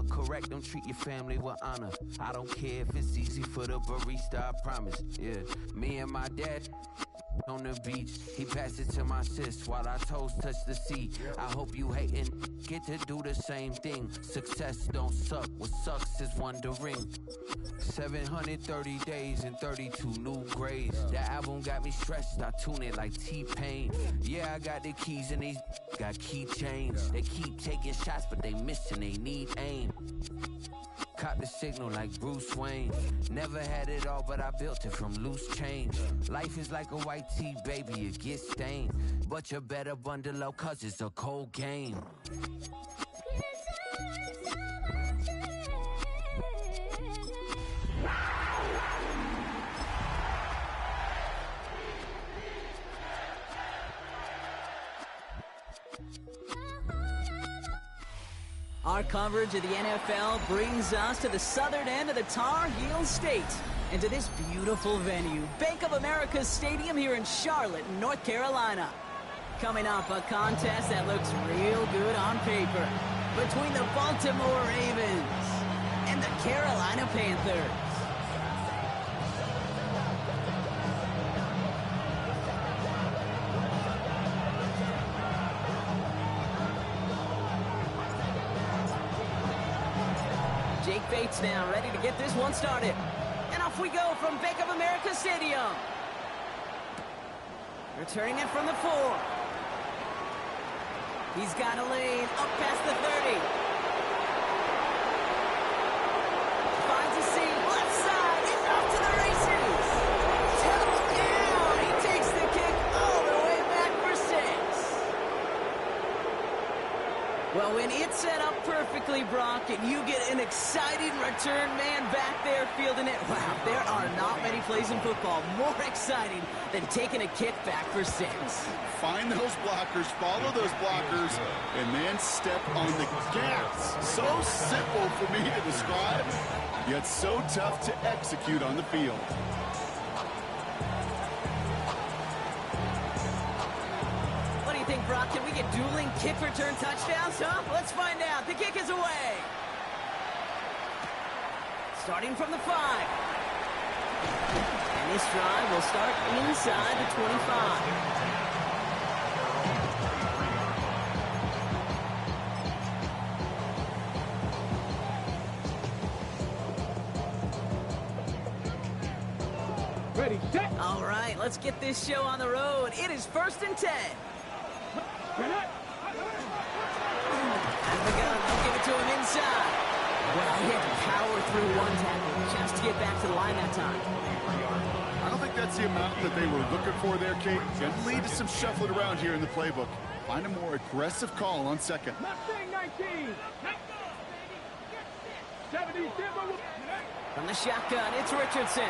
correct them, treat your family with honor. I don't care if it's easy for the barista, I promise. Yeah, me and my dad on the beach, he passed it to my sis while our toes touch the seat. I hope you hatin' get to do the same thing. Success don't suck, what sucks is wondering. 730 days and 32 new grades. That album got me stressed, I tune it like T-Pain. Yeah, I got the keys and these got keychains. They keep taking shots but they missing, they need aim. Caught the signal like Bruce Wayne. Never had it all, but I built it from loose change. Life is like a white tee, baby, it gets stained. But you better bundle up, cause it's a cold game. Our coverage of the NFL brings us to the southern end of the Tar Heel State and to this beautiful venue, Bank of America Stadium here in Charlotte, North Carolina. Coming up, a contest that looks real good on paper between the Baltimore Ravens and the Carolina Panthers. Jake Bates now ready to get this one started. And off we go from Bank of America Stadium. Returning it from the 4. He's got a lane up past the 30. Finds a seam, left side, and off to the races. Touchdown! He takes the kick all the way back for 6. Well, when it's set up perfectly, Brock, and you get an exciting return man back there fielding it, wow, there are not many plays in football more exciting than taking a kick back for 6. Find those blockers, follow those blockers, and then step on the gas. So simple for me to describe, yet so tough to execute on the field. What do you think, Brock? Can we get dueling kick return touchdowns, huh? Let's find out. The kick is away. Starting from the 5. And this drive will start inside the 25. Ready, set. All right, let's get this show on the road. It is 1st and 10. Grenade. At the gun, they'll give it to him inside. Well, he had to power through one tackle just to get back to the line that time. I don't think that's the amount that they were looking for there, Kate. Going to lead to some shuffling around here in the playbook. Find a more aggressive call on second. Mustang 19. 70. From the shotgun, it's Richardson.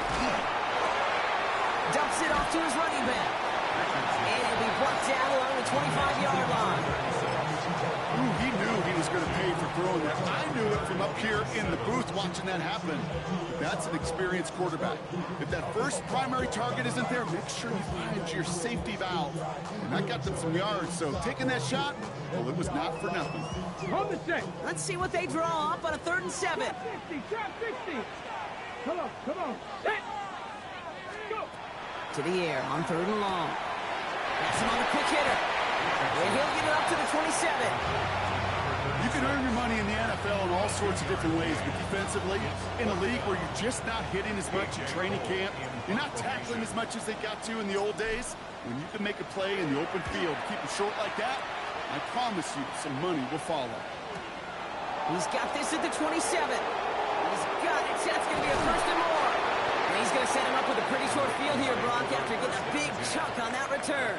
Dumps it off to his running back. And he'll be brought down along the 25-yard line. Ooh, he knew he was going to pay for throwing that. I knew it from up here in the booth watching that happen. That's an experienced quarterback. If that first primary target isn't there, make sure you find your safety valve. And that got them some yards, so taking that shot, well, it was not for nothing. Hold the set. Let's see what they draw up on a 3rd and 7. Trap 50. Trap 60. Come on. Set. Go. To the air on 3rd and long. That's him on the quick hitter. And he'll get it up to the 27. You can earn your money in the NFL in all sorts of different ways, but defensively, in a league where you're just not hitting as much in training camp, you're not tackling as much as they got to in the old days, when you can make a play in the open field, keep it short like that, I promise you some money will follow. He's got this at the 27. He's got it. That's going to be a 1st and more. And he's going to set him up with a pretty short field here, Brock, after getting a big chunk on that return.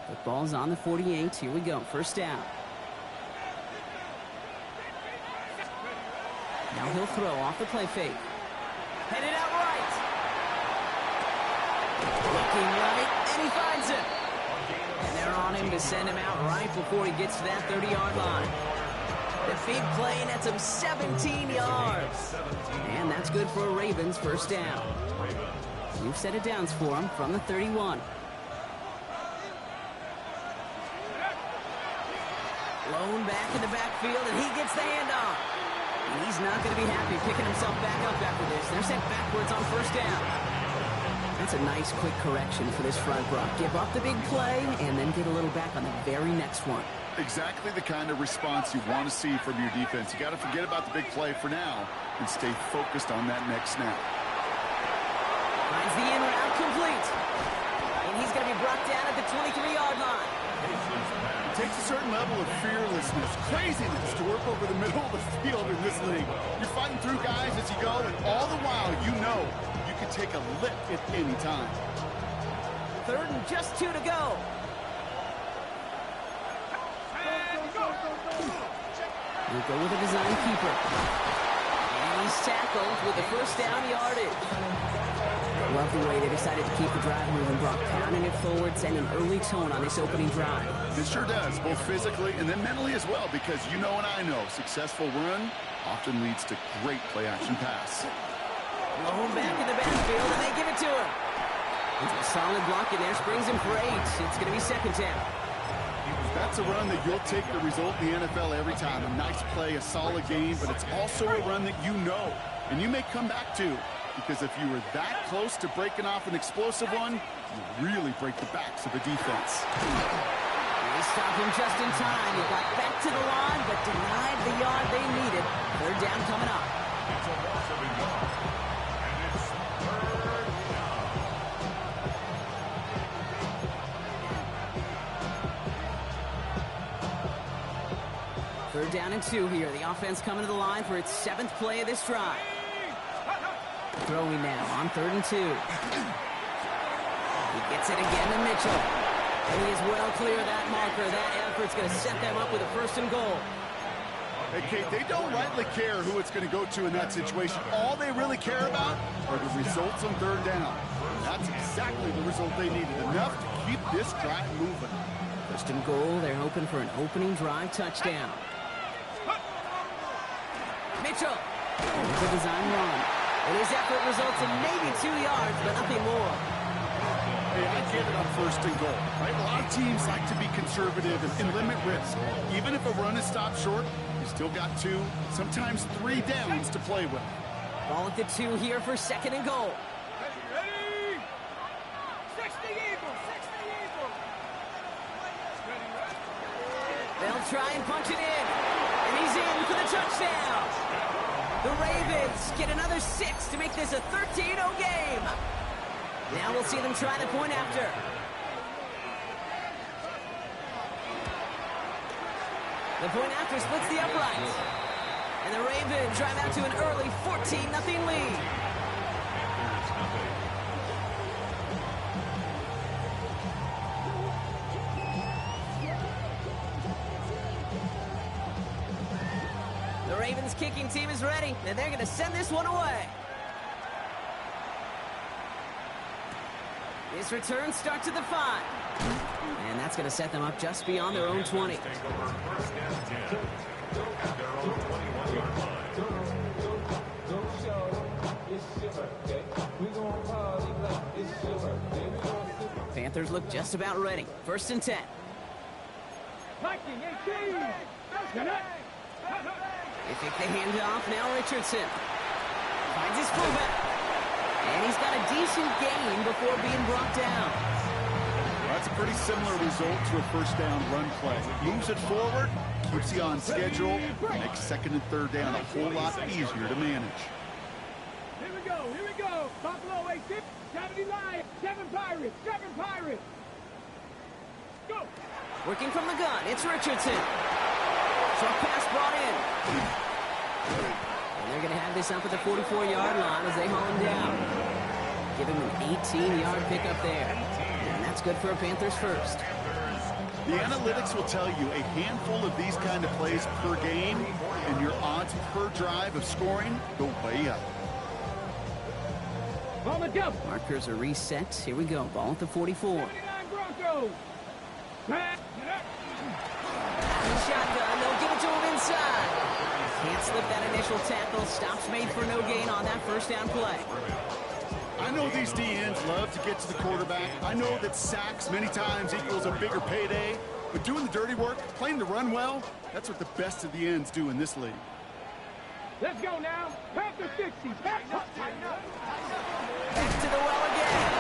The ball's on the 48. Here we go. 1st down. Now he'll throw off the play fake. Headed out right. Looking right, and he finds it. to send him out right before he gets to that 30-yard line. The big play nets him 17 yards. And that's good for a Ravens first down. New set of downs for him from the 31. Blown back in the backfield, and he gets the handoff. And he's not going to be happy picking himself back up after this. They're sent backwards on first down. That's a nice quick correction for this front row. Give up the big play and then get a little back on the very next one. Exactly the kind of response you want to see from your defense. You got to forget about the big play for now and stay focused on that next snap. Finds the in route complete. And he's going to be brought down at the 23-yard line. It takes a certain level of fearlessness, craziness to work over the middle of the field in this league. You're fighting through guys as you go, and all the while you know you can take a lick at any time. Third and just 2 to go. We'll go with a design keeper. And he's tackled with the first down yardage. Love the way they decided to keep the drive moving, Brock, pounding it forward, sending an early tone on this opening drive. It sure does, both physically and then mentally as well, because you know and I know successful run often leads to great play-action pass. Blown back in the backfield, and they give it to him. It's a solid block in there, springs him for 8. It's going to be second down. That's a run that you'll take the result in the NFL every time. A nice play, a solid game, but it's also a run that you know and you may come back to, because if you were that close to breaking off an explosive one, you really break the backs of the defense. They stop him just in time. He got back to the line, but denied the yard they needed. Third down coming up. Third down and 2 here. The offense coming to the line for its 7th play of this drive. Throwing now on 3rd and 2. He gets it again to Mitchell. And he is well clear of that marker. That effort's going to set them up with a 1st and goal. Hey, Kate, they don't rightly care who it's going to go to in that situation. All they really care about are the results on 3rd down. That's exactly the result they needed. Enough to keep this drive moving. 1st and goal. They're hoping for an opening drive touchdown. Mitchell. The design run. And his effort results in maybe 2 yards, but nothing more. Hey, I get it on 1st and goal, right? A lot of teams like to be conservative and limit risk. Even if a run is stopped short, you still got 2, sometimes 3 downs to play with. Ball at the 2 here for 2nd and goal. Ready? 60 Eagles, 60 Eagles. They'll try and punch it in. And he's in for the touchdown. The Ravens get another 6 to make this a 13-0 game. Now we'll see them try the point after. The point after splits the uprights. And the Ravens drive out to an early 14-0 lead. The Ravens kicking team is ready, and they're going to send this one away. This return starts at the 5. And that's going to set them up just beyond their own 20. Panthers look just about ready. 1st and 10. Viking 18. They take the handoff. Now Richardson finds his fullback. And he's got a decent gain before being brought down. That's a pretty similar result to a 1st down run play. Moves it forward, keeps you on schedule, makes 2nd and 3rd down a whole lot easier to manage. Here we go, here we go. Buffalo 8, 70 Lions, 7 Pirates, 7 Pirates. Go. Working from the gun, it's Richardson. Short pass brought in. And they're going to have this up at the 44-yard line as they haul him down. Give him an 18-yard pickup there. And that's good for a Panthers 1st. The analytics will tell you a handful of these kind of plays per game, and your odds per drive of scoring go way up. Ball the double. Markers are reset. Here we go. Ball at the 44. 79 Broncos. Pass. shotgun. They'll give it to him inside. Can't slip that initial tackle. Stops made for no gain on that first down play. I know these DNs love to get to the quarterback. I know that sacks many times equals a bigger payday. But doing the dirty work, playing the run well, that's what the best of the ends do in this league. Let's go now. Panther 60. Back to the well again.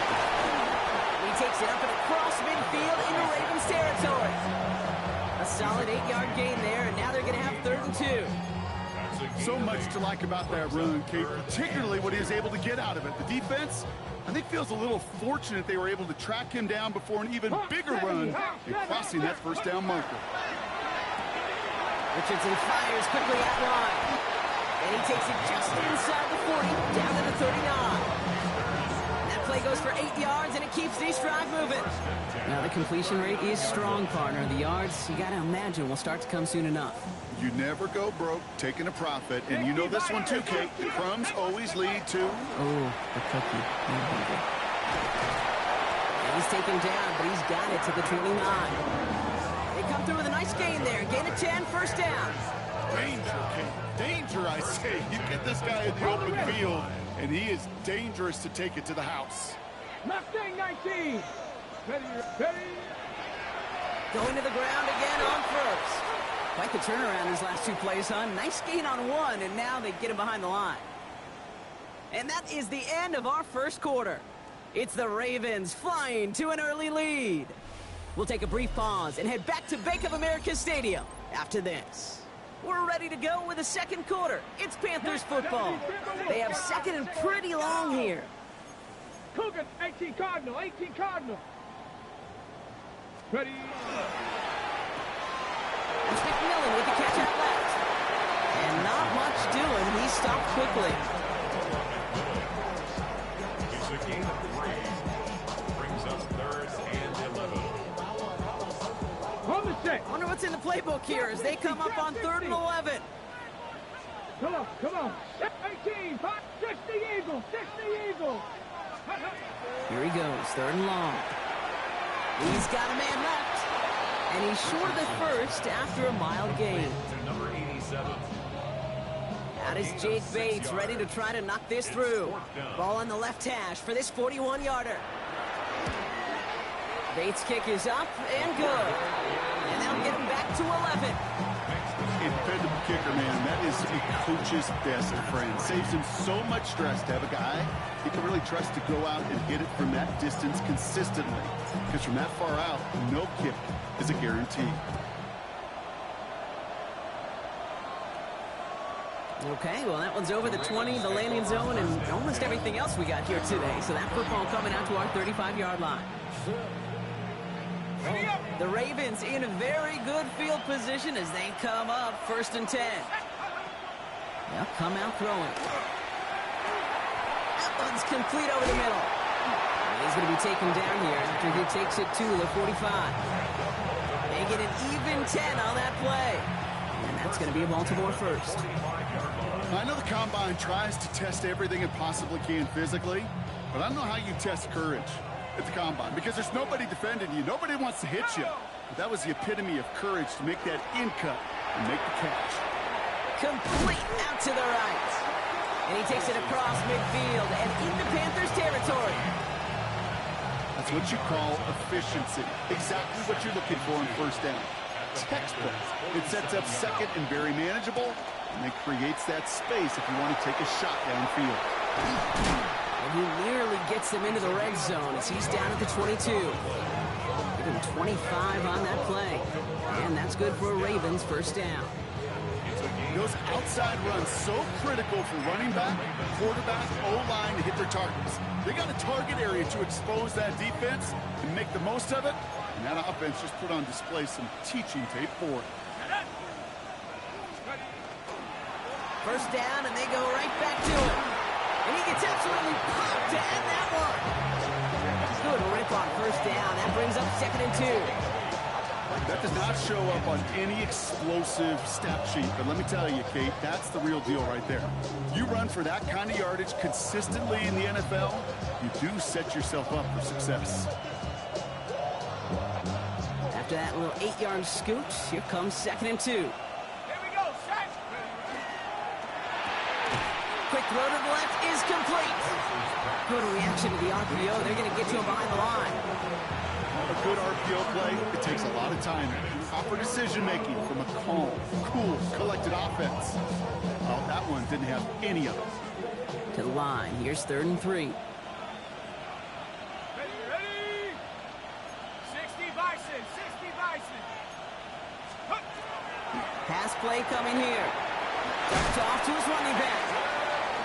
He takes it up and across midfield into Ravens territory. A solid 8-yard gain there, and now they're going to have 3rd and 2. So much to like about that run, Kate, particularly what he was able to get out of it. The defense, I think, feels a little fortunate they were able to track him down before an even bigger run and crossing that first down marker. Richardson fires quickly at line. And he takes it just inside the 40, down to the 39. That play goes for 8 yards, and it keeps this drive moving. Now, the completion rate is strong, partner. The yards, you got to imagine, will start to come soon enough. You never go broke taking a profit, and you know this one too, Kate. The crumbs always lead to... Oh, the cookie. And he's taken down, but he's got it to the 29. They come through with a nice gain there. Gain of 10, first down. Danger, Kate. Danger, I say. You get this guy in the open field, and he is dangerous to take it to the house. Mustang 19. Ready. Going to the ground again on first. Quite the turnaround these last 2 plays, huh? Nice gain on 1, and now they get him behind the line. And that is the end of our first quarter. It's the Ravens flying to an early lead. We'll take a brief pause and head back to Bank of America Stadium after this. We're ready to go with the second quarter. It's Panthers football. They have second and pretty long here. Cougar, 18 Cardinal. Ready. It's McMillan with the catch out left. And not much doing. He stopped quickly. It's a gain of 3. Brings up 3rd and 11. On the set. I wonder what's in the playbook here as they come up on 3rd and 11. Come on. 18, 5, 60 Eagles. Here he goes, 3rd and long. He's got a man left. And he's short of the first after a mild gain. To number 87. Out is Jake Bates, ready to try to knock this through. Ball on the left hash for this 41-yarder. Bates' kick is up and good. And they'll get him back to 11. A dependable kicker, man. That is a coach's best friend. Saves him so much stress to have a guy he can really trust to go out and hit it from that distance consistently. Because from that far out, no kick is a guarantee. Okay, well, that one's over the 20, the landing zone, and almost everything else we got here today. So that football coming out to our 35-yard line. The Ravens in a very good field position as they come up 1st and 10. They'll come out throwing. That one's complete over the middle. He's going to be taken down here after he takes it to the 45. They get an even 10 on that play. And that's going to be a Baltimore first. I know the Combine tries to test everything it possibly can physically, but I don't know how you test courage at the Combine because there's nobody defending you. Nobody wants to hit you. But that was the epitome of courage to make that in cut and make the catch. Complete out to the right. And he takes it across midfield and into Panthers territory. That's what you call efficiency. Exactly what you're looking for in first down. Textbook. It sets up second and very manageable, and it creates that space if you want to take a shot downfield. And he nearly gets them into the red zone as he's down at the 22. Give him 25 on that play. And that's good for a Ravens first down. Those outside runs so critical for running back, quarterback, O-line to hit their targets. They got a target area to expose that defense and make the most of it. And that offense just put on display some teaching tape for it. First down, and they go right back to him. And he gets absolutely popped to end that one. Good rip on first down. That brings up 2nd and 2. That does not show up on any explosive stat sheet. But let me tell you, Kate, that's the real deal right there. You run for that kind of yardage consistently in the NFL, you do set yourself up for success. After that little 8-yard scoot, here comes 2nd and 2. Here we go, set. Quick throw to the left is complete. Good reaction to the RPO. They're going to get to him behind the line. A good RPO play, it takes a lot of time. Proper decision-making from a calm, cool, collected offense. Well, that one didn't have any of it. To the line. Here's 3rd and 3. Ready, ready. 60 Bison, 60 Bison. Huh. Pass play coming here. Dumped off to his running back.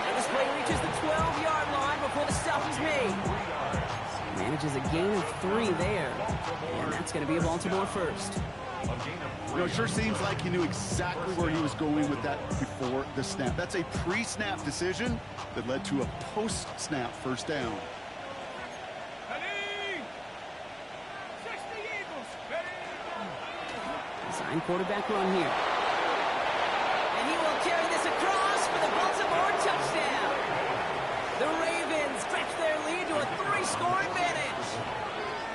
And this play reaches the 12-yard line before the stop is made. Manages a gain of 3 there. And that's going to be a Baltimore first. You know, it sure seems like he knew exactly where he was going with that before the snap. That's a pre-snap decision that led to a post-snap first down. Ready. 60 Eagles. Ready. Design quarterback run here. And he will carry this across for the Baltimore touchdown. The Ravens stretch their lead to a 3-score advantage.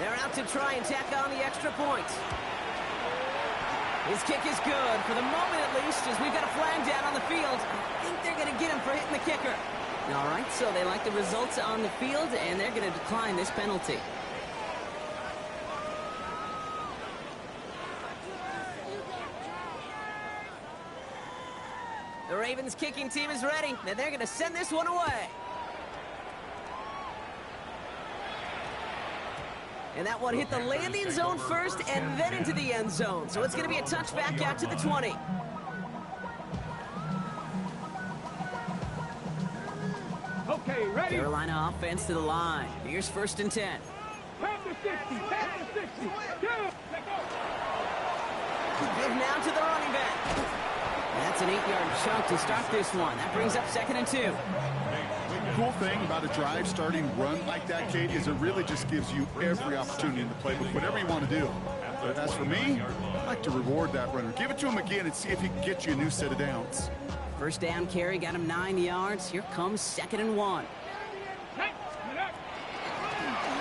They're out to try and tack on the extra point. His kick is good, for the moment at least, as we've got a flag down on the field. I think they're going to get him for hitting the kicker. All right, so they like the results on the field, and they're going to decline this penalty. The Ravens kicking team is ready, and they're going to send this one away. And that one hit the landing zone first and then into the end zone. So it's going to be a touchback out to the 20. Okay, ready. Carolina offense to the line. Here's 1st and 10. Pass to 60, pass to 60. Go. Let go. Give now to the running back. That's an 8-yard chunk to start this one. That brings up 2nd and 2. Cool thing about a drive starting run like that, Kate, is it really just gives you every opportunity in the playbook, whatever you want to do. But as for me, I'd like to reward that runner. Give it to him again and see if he can get you a new set of downs. First down carry got him 9 yards. Here comes 2nd and 1.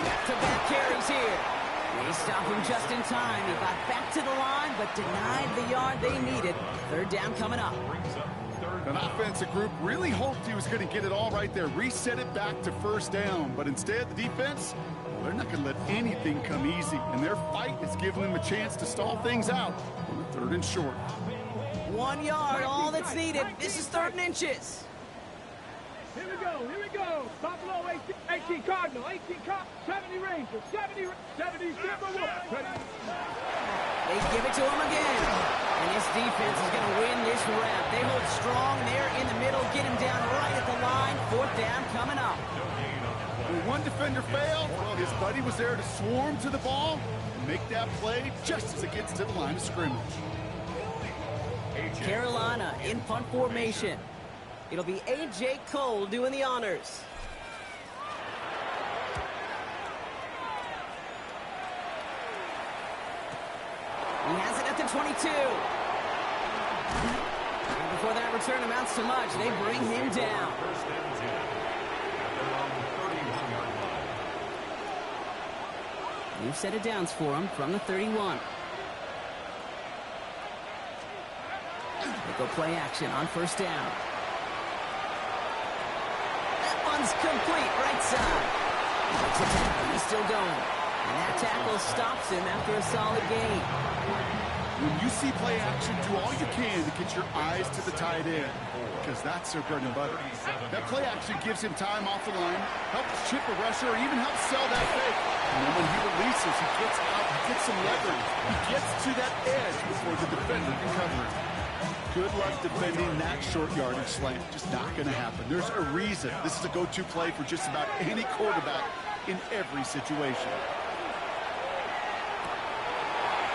Back-to-back carries here. They stop him just in time. He got back to the line, but denied the yard they needed. 3rd down coming up. An offensive group really hoped he was going to get it all right there, reset it back to 1st down. But instead, the defense, well, they're not going to let anything come easy. And their fight is giving them a chance to stall things out on the 3rd and short. 1 yard, all that's needed. This is 3rd and inches. Here we go, here we go. Buffalo 18 Cardinal, 18 Cardinal, 70 Rangers, 70 Timberwolves. Ready. They give it to him again. And this defense is going to win this rep. They hold strong there in the middle, get him down right at the line. 4th down coming up. When one defender failed, well, his buddy was there to swarm to the ball and make that play just as it gets to the line of scrimmage. Carolina in punt formation. It'll be A.J. Cole doing the honors. He has it at the 22. And before that return amounts to much, they bring him down. New set of downs for him from the 31. They go play action on 1st down. That one's complete, right side. Makes a tackle, he's still going. And that tackle stops him after a solid gain. When you see play action, do all you can to get your eyes to the tight end, because that's their bread and butter. That play action gives him time off the line, helps chip a rusher, or even helps sell that fake. And then when he releases, he gets out, he gets some leverage. He gets to that edge before the defender can cover it. Good luck defending that short yardage slant. Just not going to happen. There's a reason this is a go-to play for just about any quarterback in every situation.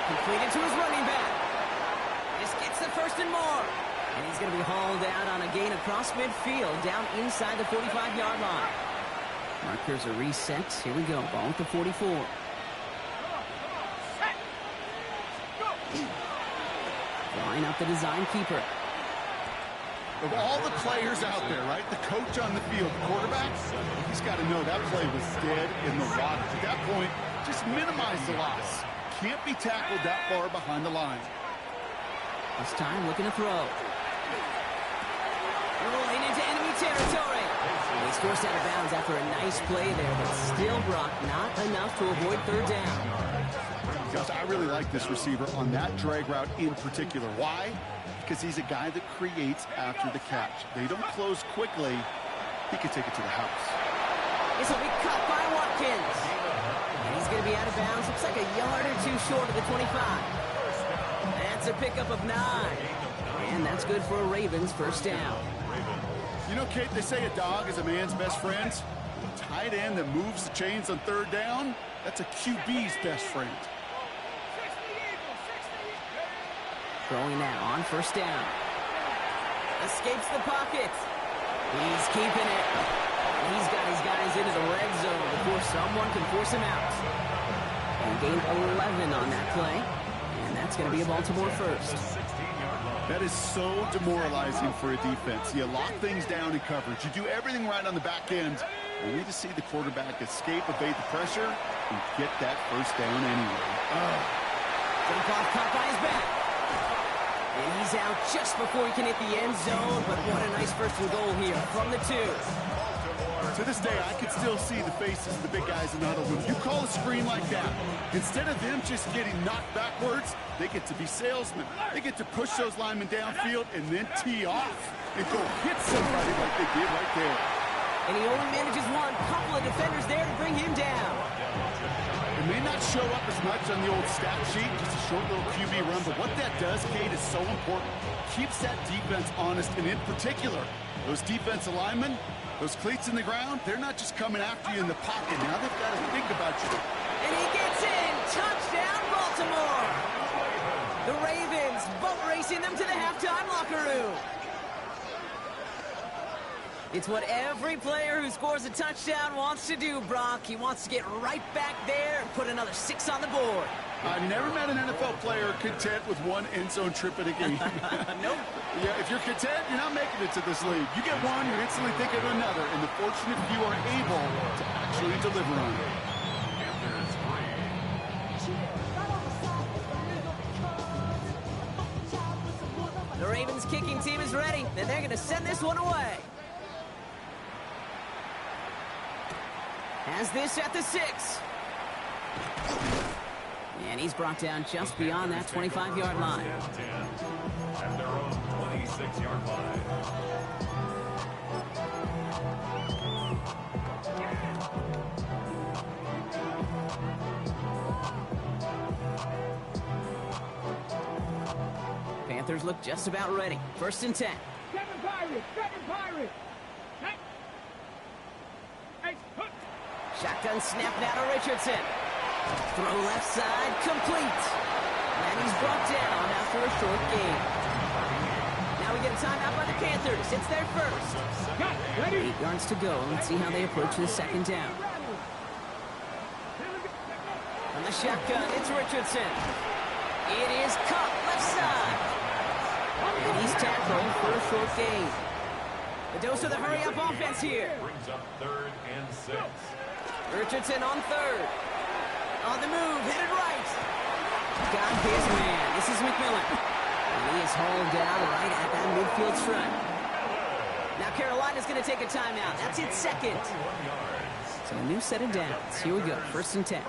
Completed to his running back. This gets the 1st and more. And he's going to be hauled out on a gain across midfield, down inside the 45-yard line. Markers are reset. Here we go. Ball at the 44. Line up the design keeper. Of all the players out there, right, the coach on the field, the quarterback, he's got to know that play was dead in the water. At that point, just minimize the loss. can't be tackled that far behind the line. This time looking to throw. Rolling into enemy territory. He's forced out of bounds after a nice play there, but still, Brock, not enough to avoid third down. Gosh, I really like this receiver on that drag route in particular. Why? Because he's a guy that creates after the catch. They don't close quickly. He can take it to the house. This will be caught by Watkins. And he's going to be out of bounds. Looks like a yard or two short of the 25. That's a pickup of 9. And that's good for a Ravens first down. You know, Kate, they say a dog is a man's best friend. A tight end that moves the chains on third down, that's a QB's best friend. Throwing now on first down. Escapes the pocket. He's keeping it. He's got his guys into the red zone before someone can force him out. And gained 11 on that play. And that's going to be a Baltimore first. That is so demoralizing for a defense. You lock things down in coverage. You do everything right on the back end. You need to see the quarterback escape, evade the pressure, and get that first down anyway. Jump off, caught by his back. And he's out just before he can hit the end zone. But what a nice first and goal here from the 2. To this day, I can still see the faces of the big guys in the huddle. When you call a screen like that, instead of them just getting knocked backwards, they get to be salesmen. They get to push those linemen downfield and then tee off and go hit somebody like they did right there. And he only manages one. Couple of defenders there to bring him down. It may not show up as much on the old stat sheet, just a short little QB run, but what that does, Kate, is so important. Keeps that defense honest, and in particular, those defensive linemen, those cleats in the ground, they're not just coming after you in the pocket. Now they've got to think about you. And he gets in. Touchdown, Baltimore. The Ravens boat racing them to the halftime locker room. It's what every player who scores a touchdown wants to do, Brock. He wants to get right back there and put another 6 on the board. I've never met an NFL player content with one end zone trip in a game. Nope. Yeah, if you're content, you're not making it to this league. You get one, you instantly think of another, and the fortunate few are able to actually deliver on it. The Ravens kicking team is ready, and they're going to send this one away. Has this at the 6. And he's brought down just beyond that 25-yard line. At their own 26-yard line. Panthers look just about ready. First and 10. 7 Pirates! 7 Pirates! Shotgun snap now to Richardson. Throw left side, complete. And he's brought down after a short gain. Now we get a timeout by the Panthers. It's their first. 8 yards to go. Let's see how they approach this second down. On the shotgun, it's Richardson. It is caught left side. And he's tackled for a short gain. The dose of the hurry-up offense here. Brings up 3rd and 6. Richardson on 3rd. On the move, hit it right. Got his man. This is McMillan. And he is hauled down right at that midfield stripe. Now Carolina's going to take a timeout. That's its second. So a new set of downs. Here we go. First and 10.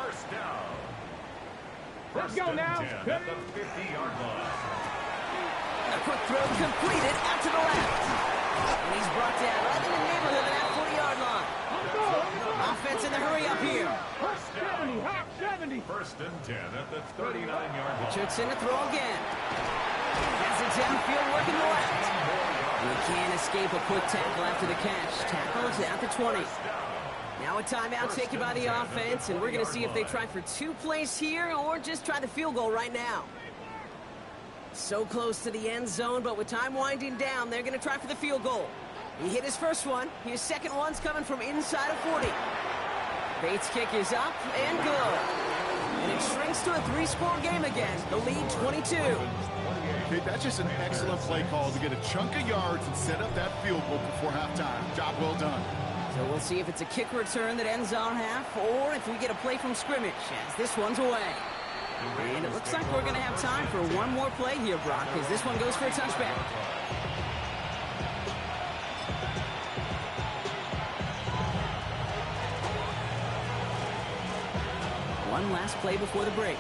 Let's go now. At the 50-yard line. A quick throw completed out to the left. And he's brought down right in the neighborhood of that 40-yard line. Offense in the hurry up here. 70, hot 70. First and 10 at the 39-yard line. Richardson to throw again. Has it downfield working the left. And he can't escape a quick tackle after the catch. Tackles at the 20. Now a timeout taken by the offense, and we're going to see if they try for 2 plays here or just try the field goal right now. So close to the end zone, but with time winding down, they're going to try for the field goal. He hit his first one. His second one's coming from inside of 40. Bates' kick is up and good. And it shrinks to a 3-score game again. The lead 22. Okay, that's just an excellent play call to get a chunk of yards and set up that field goal before halftime. Job well done. So we'll see if it's a kick return that ends our half or if we get a play from scrimmage as this one's away. And it looks like we're going to have time for one more play here, Brock, as this one goes for a touchback. One last play before the break.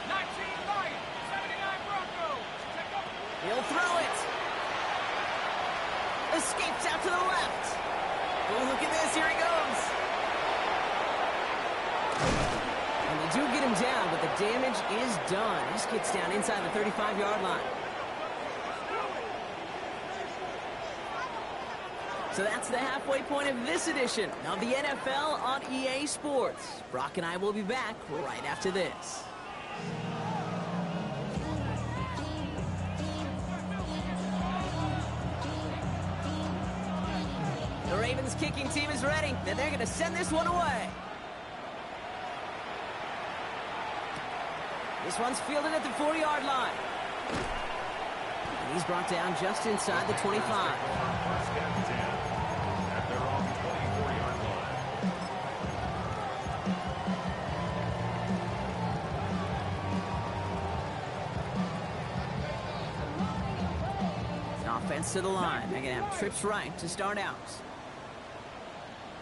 19 Lions, 79 Broncos. He'll throw it. Escapes out to the left. Oh, look at this. Here he goes. And they do get him down, but the damage is done. This gets down inside the 35-yard line. So that's the halfway point of this edition of the NFL on EA Sports. Brock and I will be back right after this. The Ravens kicking team is ready, and they're going to send this one away. This one's fielded at the 40-yard line. And he's brought down just inside the 25. First and 10 at their own 24-yard line. Offense to the line. They're going to have trips right to start out.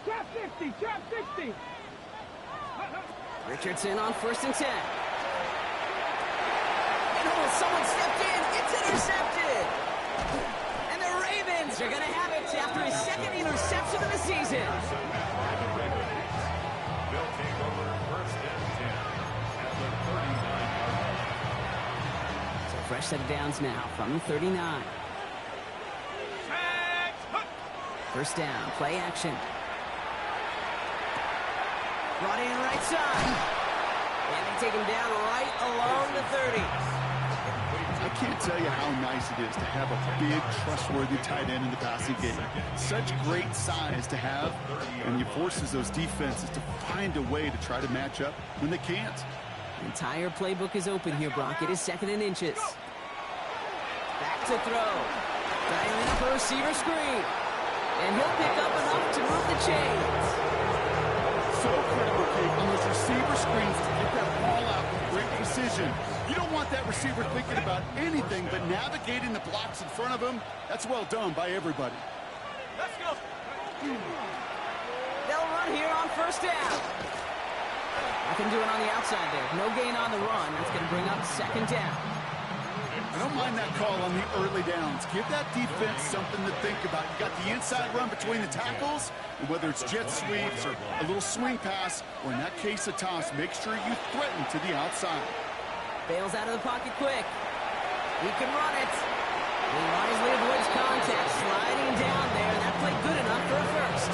Trap 60, trap 60. Richardson on 1st and 10. And oh, someone stepped in. It's intercepted. And the Ravens are going to have it after his second interception of the season. They'll take over 1st and 10 at the 39-yard line. So fresh set of downs now from the 39. First down, play action. Brought in right side. And they take him down right along the 30. I can't tell you how nice it is to have a big, trustworthy tight end in the passing game. Such great size to have, and he forces those defenses to find a way to try to match up when they can't. The entire playbook is open here, Brock. It is 2nd and inches. Back to throw. Dialing up a receiver screen. And he'll pick up enough to move the chains. So critical, Kate, on those receiver screens to get that ball out with great precision. You don't want that receiver thinking about anything but navigating the blocks in front of him. That's well done by everybody. Let's go. They'll run here on 1st down. Nothing doing on the outside there. No gain on the run. That's going to bring up 2nd down. I don't mind that call on the early downs. Give that defense something to think about. You got the inside run between the tackles, and whether it's jet sweeps or a little swing pass, or in that case a toss, make sure you threaten to the outside. Bails out of the pocket quick. He can run it. He wisely avoids contact, sliding down there. That played good enough for a first.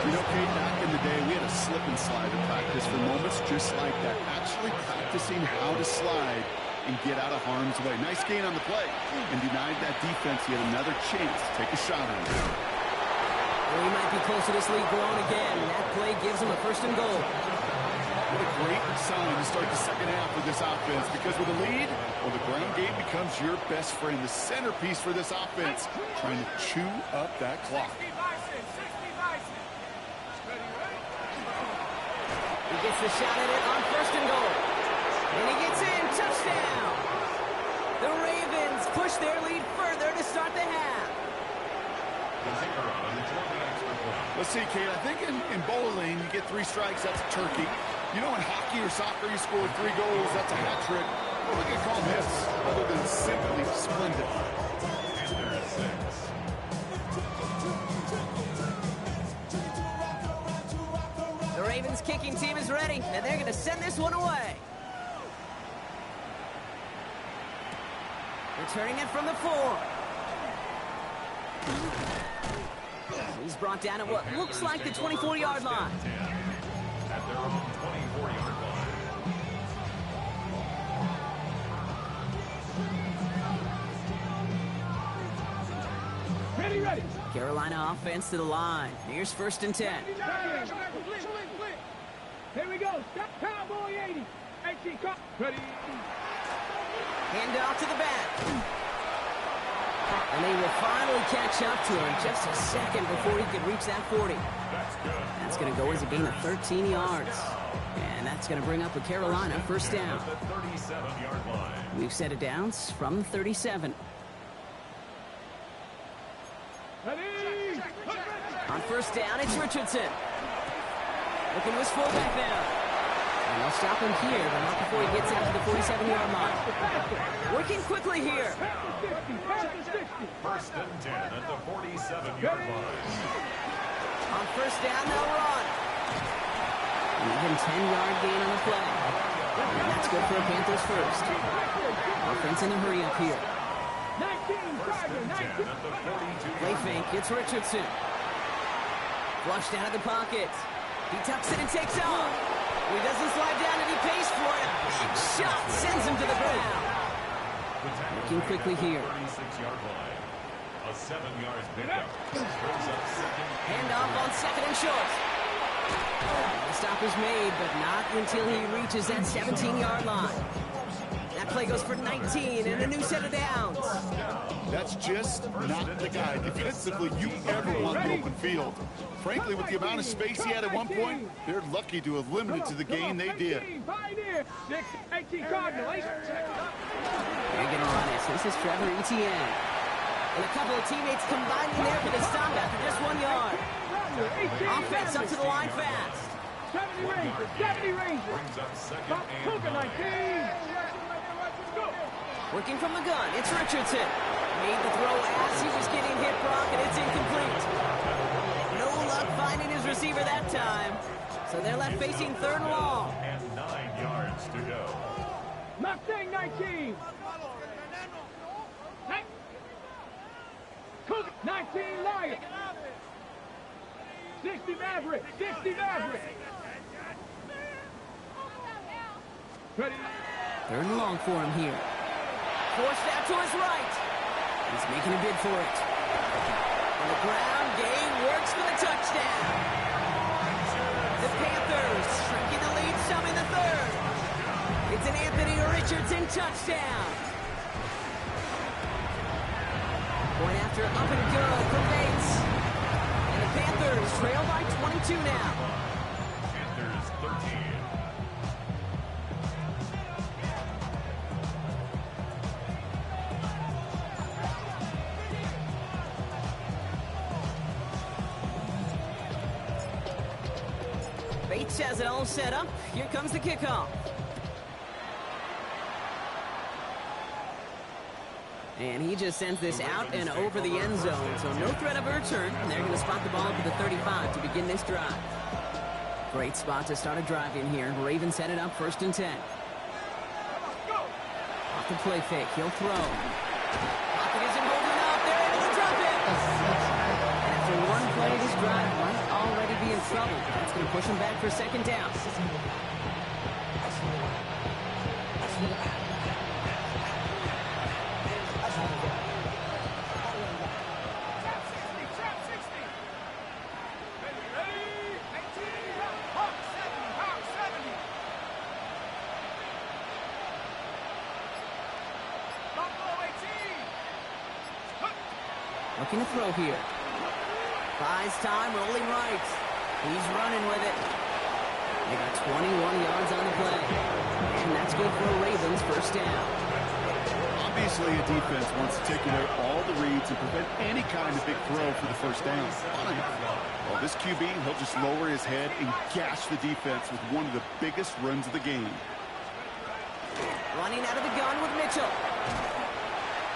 You know, Kate, back in the day, we had a slip and slide in practice for moments just like that. Actually practicing how to slide and get out of harm's way. Nice gain on the play, and denied that defense yet another chance to take a shot on him. Well, he might be close to this lead growing again. That play gives him a 1st and goal. What a great sign to start the second half of this offense, because with a lead, well, the ground game becomes your best friend, the centerpiece for this offense, trying to chew up that clock. 60 Bison, 60 Bison. He gets the shot at it on 1st and goal. And he gets in. Touchdown. The Ravens push their lead further to start the half. Let's see, Kate, I think in bowling, you get 3 strikes, that's a turkey. You know, in hockey or soccer, you score 3 goals, that's a hat trick. What are we going to call this, other than simply splendid? The Ravens kicking team is ready, and they're going to send this one away. Returning it from the 4. He's brought down at what looks like the 24-yard line. At their own 24-yard line. Ready, ready. Carolina offense to the line. Here's 1st and 10. Here we go. Cowboy 80. 18 Ready. Hand off to the back. And they will finally catch up to him just a second before he could reach that 40. That's going to go as a gain of 13 yards. And that's going to bring up a Carolina first down. We've set it down from 37. On first down, it's Richardson. Looking to his fullback now. And they'll stop him here, but not before he gets out to the 47-yard line. Working quickly here. First and 10 at the 47-yard line. On first down, they'll run. An even 10-yard gain on the play. And that's good for a Panthers first. Offense in a hurry up here. Play fake, it's Richardson. Flushed out of the pocket. He tucks it and takes off. He doesn't slide down and he pays for it. Big shot sends him to the ground. Looking quickly here. 36-yard line. A 7-yard pickup. Hand off on second and short. The stop is made, but not until he reaches that 17-yard line. That play goes for 19 and a new set of downs. That's just not the guy defensively you ever want in the open field. Frankly, with the amount of space he had at one point, they're lucky to have limited to the gain they did. They're going to run it. This is Trevor Etienne. And a couple of teammates combining there for the stop after just 1 yard. Offense up to the line fast. 70 Rangers, 70 Rangers. Brings up second and 19. Working from the gun, it's Richardson. Made the throw as he was getting hit, Brock, and it's incomplete. No luck finding his receiver that time. So they're left facing third and long. And 9 yards to go. Mustang 19. 19 Lions. 60 Maverick. 60 Maverick. Ready? Third and long for him here. Forced out to his right. He's making a bid for it. On the ground, Gay works for the touchdown. The Panthers shrinking the lead some in the third. It's an Anthony Richardson touchdown. Going after up and go for Bates. And the Panthers trail by 22 now. Panthers 13. Bates has it all set up. Here comes the kickoff. And he just sends this out and over the end zone. So no threat of a return. And they're going to spot the ball to the 35 to begin this drive. Great spot to start a drive in here. Ravens set it up first and 10. Off the play fake. He'll throw. Pocket isn't holding up. They're able to drop it. And after one play, this drive might already be in trouble. That's going to push him back for second down. Looking to throw here. Buys time, rolling right. He's running with it. They got 21 yards on the play. And that's good for a Ravens first down. Obviously, a defense wants to take away all the reads and prevent any kind of big throw for the first down. Well, this QB, he'll just lower his head and gash the defense with one of the biggest runs of the game. Running out of the gun with Mitchell.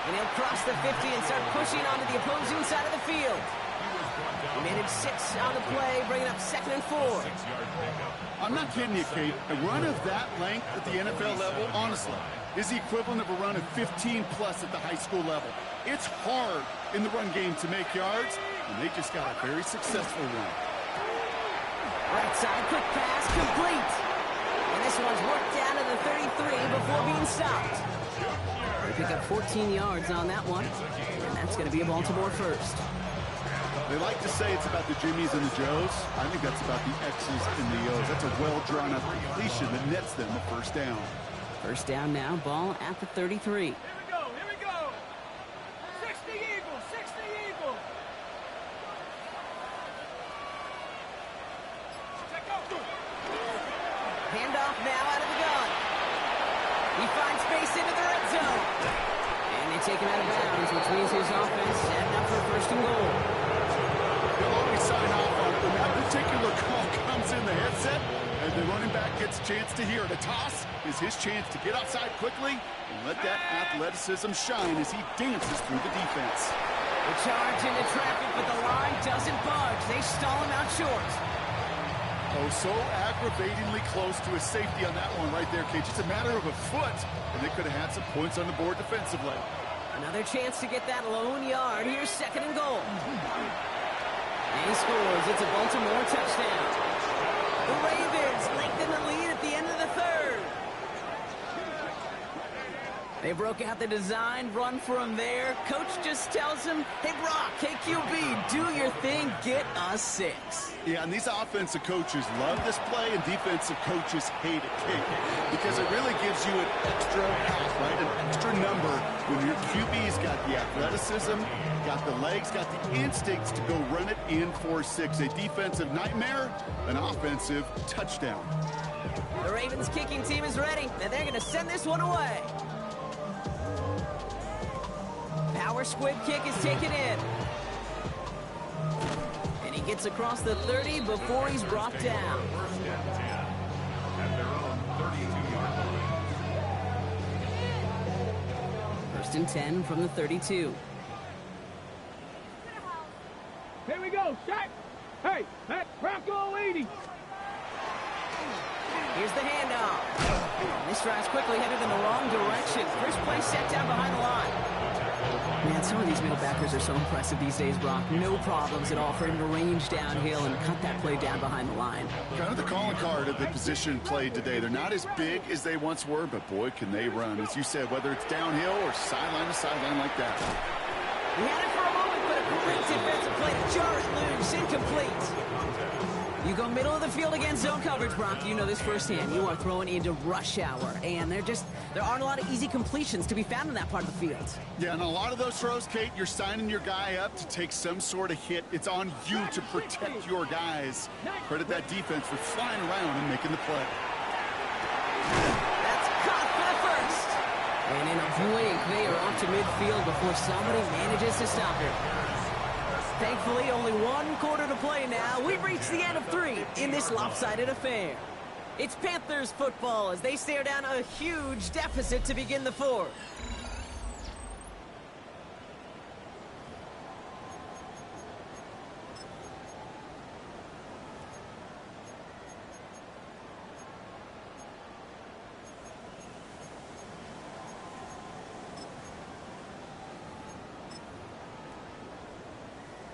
And he'll cross the 50 and start pushing onto the opposing side of the field. He managed 6 on the play, bringing up second and 4. I'm not kidding you, Kate. A run of that length at the NFL level, honestly, is the equivalent of a run of 15-plus at the high school level. It's hard in the run game to make yards, and they just got a very successful run. Right side, quick pass, complete. And this one's worked down to the 33 before being stopped. They pick up 14 yards on that one, and that's going to be a Baltimore first. They like to say it's about the Jimmies and the Joes. I think that's about the X's and the O's. That's a well-drawn-up completion that nets them the first down. First down now, ball at the 33. Here we go, here we go. 60 zone. And they take him out of bounds, which means his offense setting up for first and goal. They'll always sign off on it. When that particular call comes in the headset, and the running back gets a chance to hear it. A toss is his chance to get outside quickly and let that athleticism shine as he dances through the defense. The charge into traffic, but the line doesn't budge. They stall him out short. Oh, so aggravatingly close to a safety on that one right there, Cage. It's a matter of a foot, and they could have had some points on the board defensively. Another chance to get that lone yard. Here's second and goal. And he scores. It's a Baltimore touchdown. The Ravens lengthen the lead at the end of the third. They broke out the design, run for him there. Coach just tells him, hey, Brock, hey, QB, do your thing, get us 6. Yeah, and these offensive coaches love this play, and defensive coaches hate it, Kate, because it really gives you an extra half, right, an extra number when your QB's got the athleticism, got the legs, got the instincts to go run it in for 6. A defensive nightmare, an offensive touchdown. The Ravens kicking team is ready, and they're going to send this one away. Power squib kick is taken in. And he gets across the 30 before he's brought down. First and 10 at their own 32-yard line. First and 10 from the 32. Here we go, set. Hey, Bronco 80. Here's the handoff. This drive's quickly headed in the wrong direction. First play set down behind the line. Man, some of these middle backers are so impressive these days, Brock. No problems at all for him to range downhill and cut that play down behind the line. Kind of the calling card of the position played today. They're not as big as they once were, but boy, can they run. As you said, whether it's downhill or sideline to sideline like that. He had it for a moment, but a great defensive play to jar it loose. Incomplete. You go middle of the field against zone coverage, Brock. You know this firsthand. You are throwing into rush hour, and there aren't a lot of easy completions to be found in that part of the field. Yeah, and a lot of those throws, Kate, you're signing your guy up to take some sort of hit. It's on you to protect your guys. Credit that defense for flying around and making the play. That's caught for the first. And in a blink, they are off to midfield before somebody manages to stop it. Thankfully, only one quarter to play now. We've reached the end of 3 in this lopsided affair. It's Panthers football as they stare down a huge deficit to begin the 4th.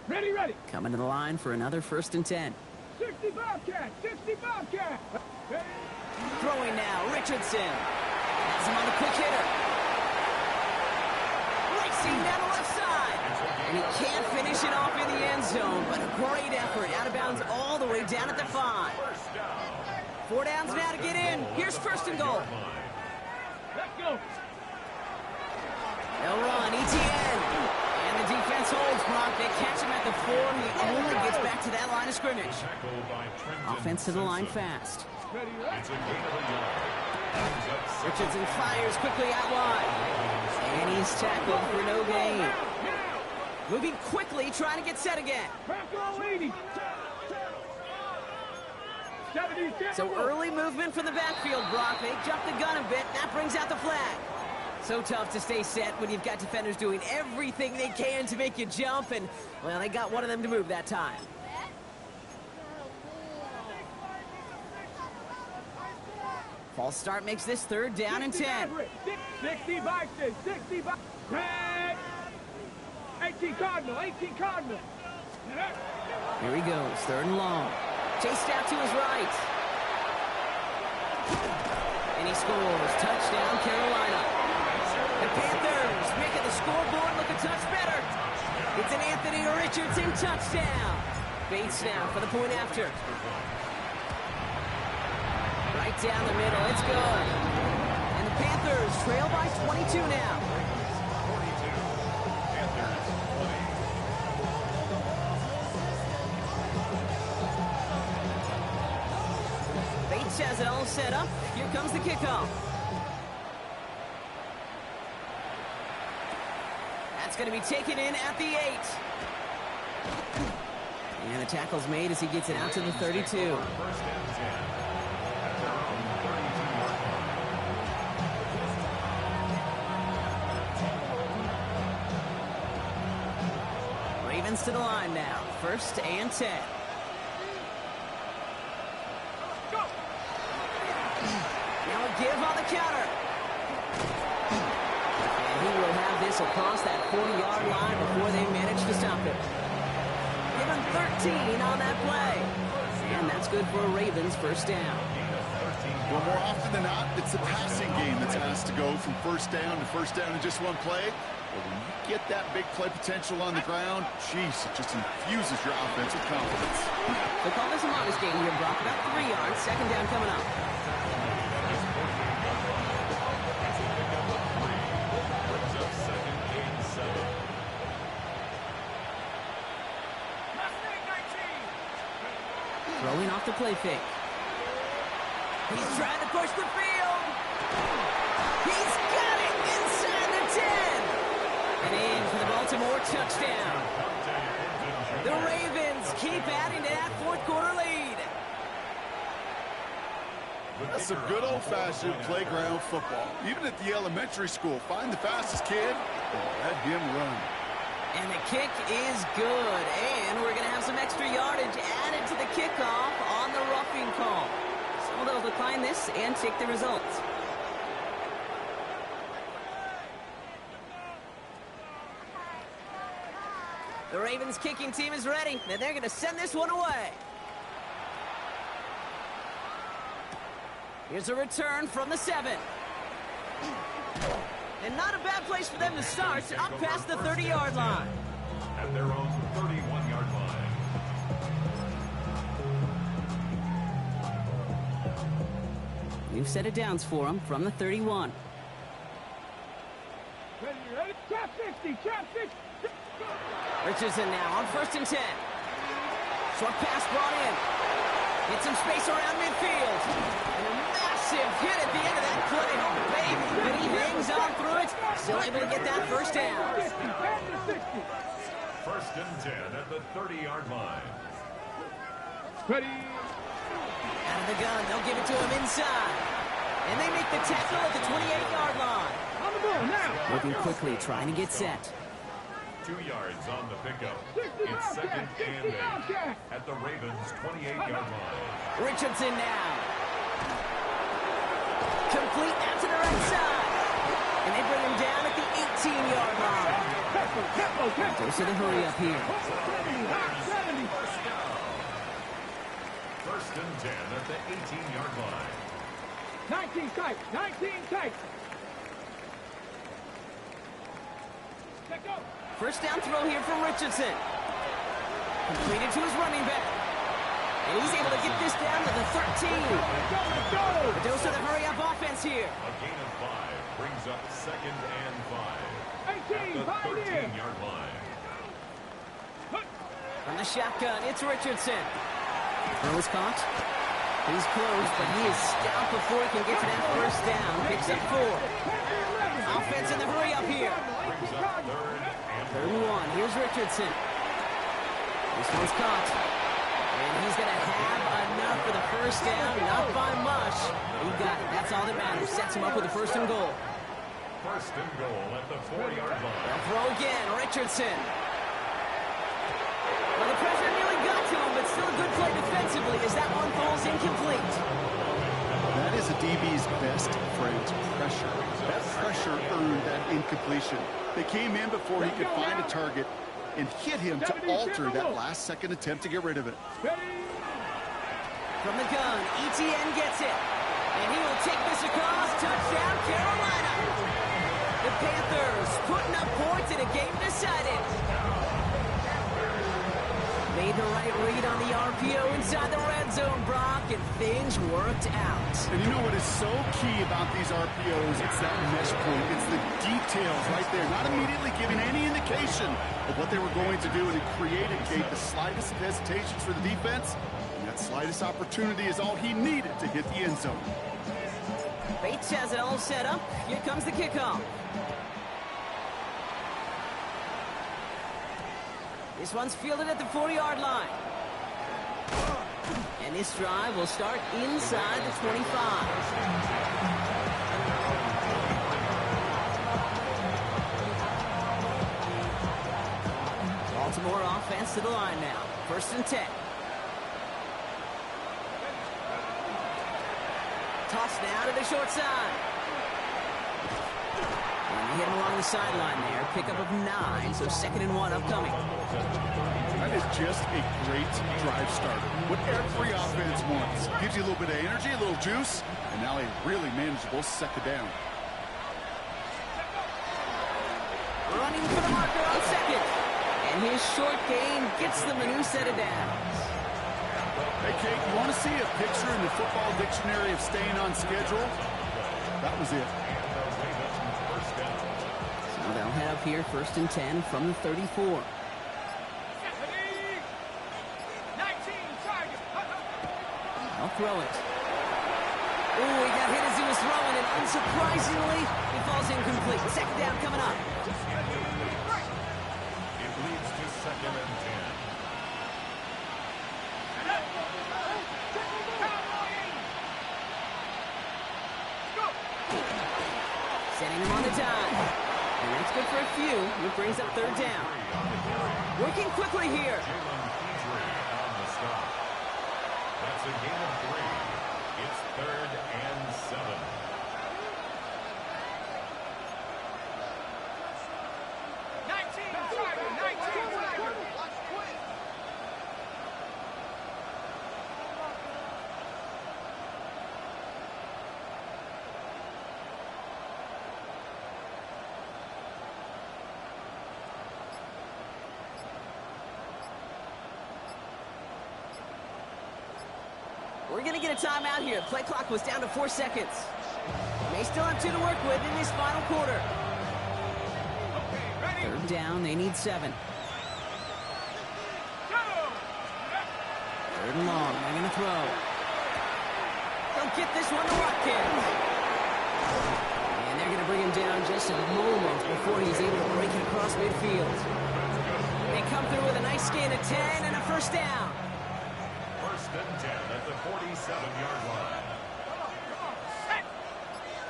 Ready, ready. Coming to the line for another first and 10. 60 Bobcat, 60 Bobcat. Throwing now, Richardson. Has him on the quick hitter. Racing down the left side. And he can't finish it off in the end zone, but a great effort. Out of bounds all the way down at the 5. 4 downs now to get in. Here's first and goal. Let's go. They'll run, ETN. And the defense holds, Brock. They catch him at the 4. He only gets back to that line of scrimmage. Offense to the line fast. It's a gain of a yard. Richardson fires quickly out wide. And he's tackled for no gain. Moving quickly, trying to get set again. Bronco 80. 70. So early movement from the backfield, Brock. They jumped the gun a bit. That brings out the flag. So tough to stay set when you've got defenders doing everything they can to make you jump. And, well, they got one of them to move that time. False start makes this 3rd down and 10. 60 Boston, 60 Boston. 18 Cardinal, 18 Cardinal. Here he goes, 3rd and long. Chased out to his right. And he scores. Touchdown, Carolina. The Panthers making the scoreboard look a touch better. It's an Anthony Richardson touchdown. Bates now for the point after. Right down the middle. It's good. And the Panthers trail by 22 now. 42. Panthers 20. Bates has it all set up. Here comes the kickoff. That's going to be taken in at the 8. And the tackle's made as he gets it out to the 32. First and 10 at their own 32-yard line. Ravens to the line now. First and 10. Now a give on the counter. And he will have this across that 40-yard line before they manage to stop it. Given 13 on that play. And that's good for a Ravens first down. Well, more often than not, it's the passing game that's asked to go from first down in just one play. But when you get that big play potential on the ground, geez, it just infuses your offense with confidence. So call this a modest game here, Brock. About 3 yards. Second down coming up. Throwing off the play fake. He's trying to push the field. He's got it inside the 10. And in for the Baltimore touchdown. The Ravens keep adding to that fourth quarter lead. That's some good old-fashioned playground football. Even at the elementary school, find the fastest kid and let him run. And the kick is good. And we're going to have some extra yardage added to the kickoff on the roughing call. So they'll decline this and take the results. The Ravens kicking team is ready, and they're going to send this one away. Here's a return from the 7. And not a bad place for them to start, up past the 30-yard line. At their own 31-yard line. New set of downs for them from the 31. Ready? Trap 50, trap 50. Richardson now on first and 10. Short pass brought in. Get some space around midfield. And a massive hit at the end of that play. Oh, baby. But he hangs on through it. Still able to get that first down. First and 10 at the 30-yard line. Ready? Out of the gun. They'll give it to him inside. And they make the tackle at the 28-yard line. On the ball now. Moving quickly, trying to get set. 2 yards on the pickup. It's second and 8 at the Ravens' 28-yard line. Richardson now. Complete out to the right side. And they bring him down at the 18-yard line. Goes to the hurry up here. First and 10 at the 18-yard line. 19 tight, 19 tight. Let go. First down throw here from Richardson. Completed to his running back. And he's able to get this down to the 13. Let's go. But those are the hurry-up offense here. A gain of 5 brings up second and 5 at 18, the 5 in. 13-yard line. From the shotgun, it's Richardson. Throw is caught. He's close, but he is stopped before he can get to that first down. Picks up 4. Offense in the hurry-up here. Brings up third and 1. Here's Richardson. This one's caught. And he's going to have enough for the first down. Not by much. He got it. That's all that matters. Sets him up with the first and goal. First and goal at the 4-yard line. They'll throw again. Richardson. Well, the pressure nearly got to him, but still a good play defensively as that one falls incomplete. That is a DB's best friend, pressure. That pressure earned that incompletion. They came in before he could find a target and hit him to alter that last-second attempt to get rid of it. From the gun, ETN gets it. And he will take this across. Touchdown, Carolina. The Panthers putting up points in a game decided. Made the right read on the RPO inside the red zone, Brock, and things worked out. And you know what is so key about these RPOs? It's that mesh point. It's the details right there. Not immediately giving any indication of what they were going to do, and it created, Kate, the slightest of hesitations for the defense. And that slightest opportunity is all he needed to hit the end zone. Bates has it all set up. Here comes the kickoff. This one's fielded at the 40-yard line. And this drive will start inside the 25. Baltimore offense to the line now. 1st and 10. Toss now to the short side. And they hit him along the sideline there. Pickup of 9, so 2nd and 1 upcoming. That is just a great drive starter. What every offense wants. Gives you a little bit of energy, a little juice, and now a really manageable 2nd down. Running for the marker on 2nd. And his short gain gets them a new set of downs. Hey, Kate, you want to see a picture in the football dictionary of staying on schedule? That was it. So they'll head up here 1st and 10 from the 34. I'll throw it. Ooh, he got hit as he was throwing, and unsurprisingly, it falls incomplete. 2nd down coming up. It leads to 2nd and 10. Setting him on the dime. And that's good for a few. It brings up 3rd down. Working quickly here. That's a gain of 3. It's 3rd and 7. We're going to get a timeout here. Play clock was down to 4 seconds. They still have 2 to work with in this final quarter. 3rd down, they need 7. 3rd and long, they're going to throw. They'll get this one to Watkins. And they're going to bring him down just a moment before he's able to break it across midfield. They come through with a nice gain of 10 and a 1st down. 1st and 10 at the 47-yard line.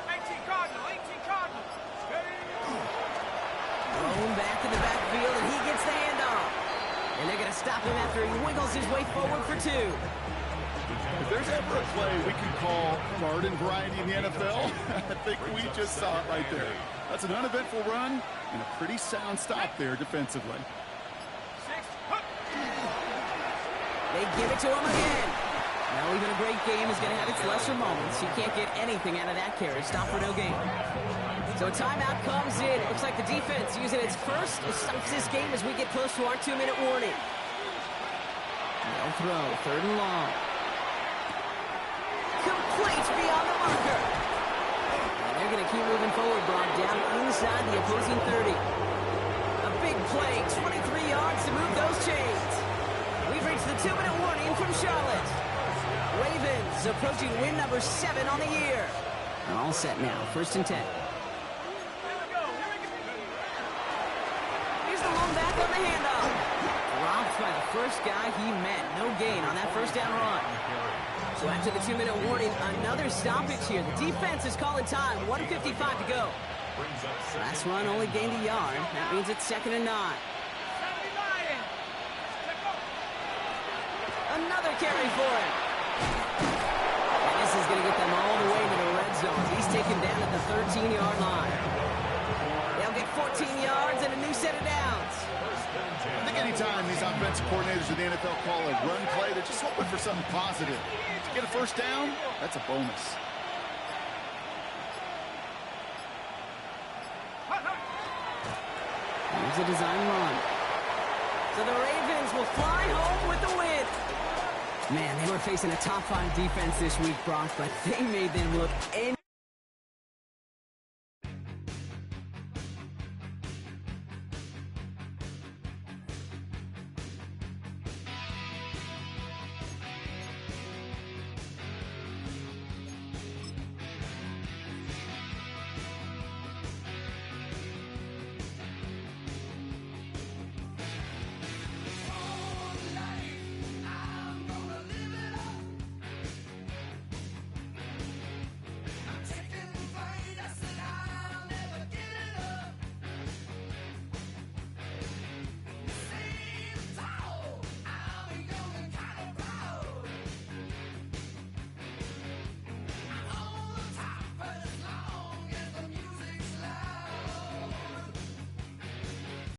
18 Cardinal, 18 Cardinal. Thrown back in the backfield, and he gets the handoff. And they're going to stop him after he wiggles his way forward for 2. If there's ever a play we can call garden variety in the NFL, I think we just saw it right there. That's an uneventful run and a pretty sound stop there defensively. They give it to him again. Now even a great game is going to have its lesser moments. He can't get anything out of that carry. Stop for no gain. So a timeout comes in. It looks like the defense using its first. It stops this game as we get close to our 2-minute warning. They'll throw. 3rd and long. Complete beyond the marker. And they're going to keep moving forward, Brock, down inside the opposing 30. A big play. 23 yards to move those chains. We've reached the 2-minute warning from Charlotte. Ravens approaching win number 7 on the year. All set now. 1st and 10. Here's the lone back on the handoff. Dropped by the first guy he met. No gain on that 1st down run. So after the 2-minute warning, another stoppage here. The defense is calling time. 1:55 to go. Last run only gained a yard. That means it's 2nd and 9. Another carry for him. And this is going to get them all the way to the red zone. He's taken down at the 13-yard line. They'll get 14 yards and a new set of downs. I think anytime these offensive coordinators in the NFL call a run play, they're just hoping for something positive. To get a 1st down, that's a bonus. Here's a design run. So the Ravens will fly home with the win. Man, they were facing a top 5 defense this week, Brock, but they made them look